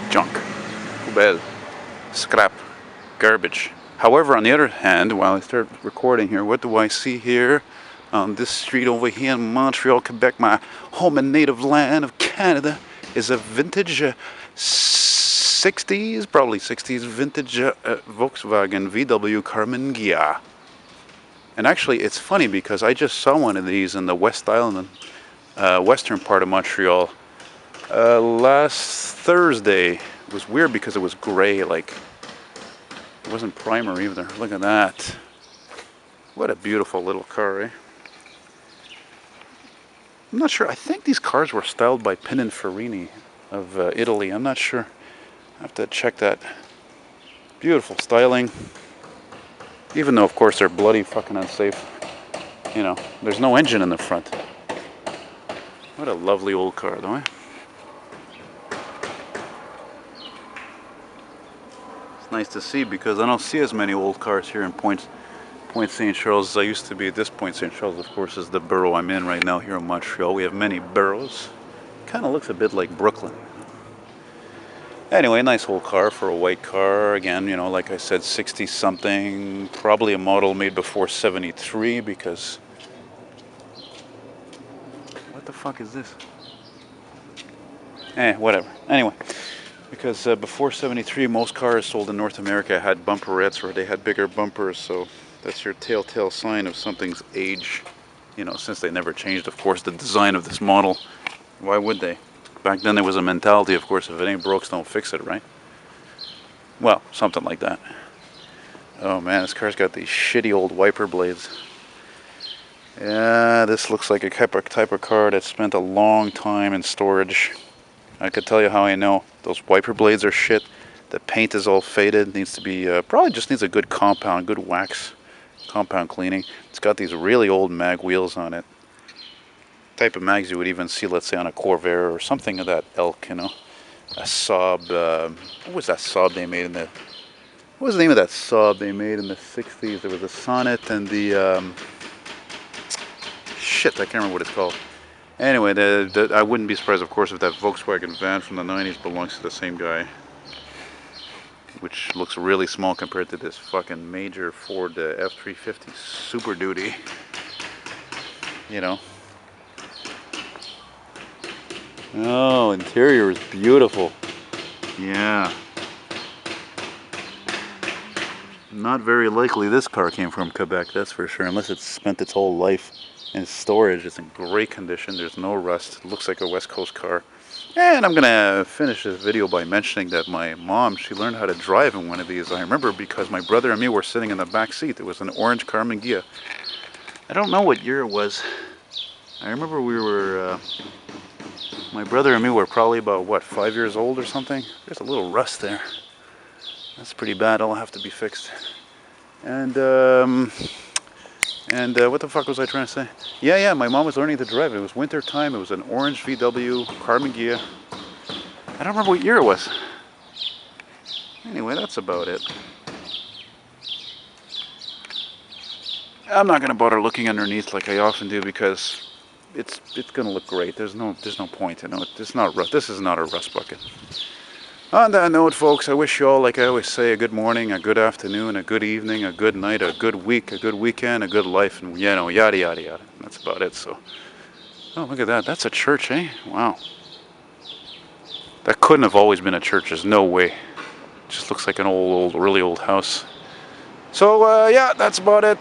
junk, poubelle, scrap, garbage. However, on the other hand, while I start recording here, what do I see here on this street over here in Montreal, Quebec, my home and native land of Canada, is a vintage 60s, probably 60s vintage Volkswagen VW Karman Ghia. And actually, it's funny because I just saw one of these in the West Island, western part of Montreal, last Thursday. It was weird because it was gray, like it wasn't primer either. Look at that. What a beautiful little car, eh? I'm not sure. I think these cars were styled by Pininfarina of Italy. I'm not sure. I have to check that. Beautiful styling. Even though, of course, they're bloody fucking unsafe. You know, there's no engine in the front. What a lovely old car, though, eh? It's nice to see because I don't see as many old cars here in Pointe St. Charles as I used to be. At this Pointe St. Charles, of course, is the borough I'm in right now here in Montreal. We have many boroughs. Kind of looks a bit like Brooklyn. Anyway, nice old car for a white car. Again, you know, like I said, 60 something. Probably a model made before 73 because... What the fuck is this? Whatever. Anyway, because before 73, most cars sold in North America had bumperettes or they had bigger bumpers, so that's your telltale sign of something's age. You know, since they never changed, of course, the design of this model. Why would they? Back then there was a mentality, of course, if it ain't broke, don't fix it, right? Well, something like that. Oh man, this car's got these shitty old wiper blades. Yeah, this looks like a type of car that spent a long time in storage. I could tell you how I know. Those wiper blades are shit. The paint is all faded. Needs to be, probably just needs a good compound, good wax compound cleaning. It's got these really old mag wheels on it. Type of mags you would even see, let's say, on a Corvair or something of that ilk, you know. A Saab, what was that Saab they made in the... What was the name of that Saab they made in the 60s? There was a Sonnet and the... shit, I can't remember what it's called. Anyway, I wouldn't be surprised, of course, if that Volkswagen van from the 90s belongs to the same guy. Which looks really small compared to this fucking major Ford F-350 Super Duty. You know. Oh, interior is beautiful. Yeah. Not very likely this car came from Quebec, that's for sure, unless it's spent its whole life in storage. It's in great condition. There's no rust. It looks like a West Coast car. And I'm gonna finish this video by mentioning that my mom, she learned how to drive in one of these. I remember because my brother and me were sitting in the back seat. It was an orange Karman Ghia. I don't know what year it was. I remember we were, my brother and me were probably about, what, 5 years old or something? There's a little rust there. That's pretty bad. It'll have to be fixed. And what the fuck was I trying to say? Yeah, my mom was learning to drive. It was winter time. It was an orange VW Karman Ghia. I don't remember what year it was. Anyway, that's about it. I'm not gonna bother looking underneath like I often do because it's gonna look great. There's no point, you know. It's not rust. This is not a rust bucket. On that note, folks, I wish you all, like I always say, a good morning, a good afternoon, a good evening, a good night, a good week, a good weekend, a good life, and, you know, yada, yada, yada. That's about it, so. Oh, look at that. That's a church, eh? Wow. That couldn't have always been a church. There's no way. It just looks like an old, really old house. So, yeah, that's about it.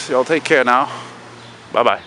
Y'all take care now. Bye-bye.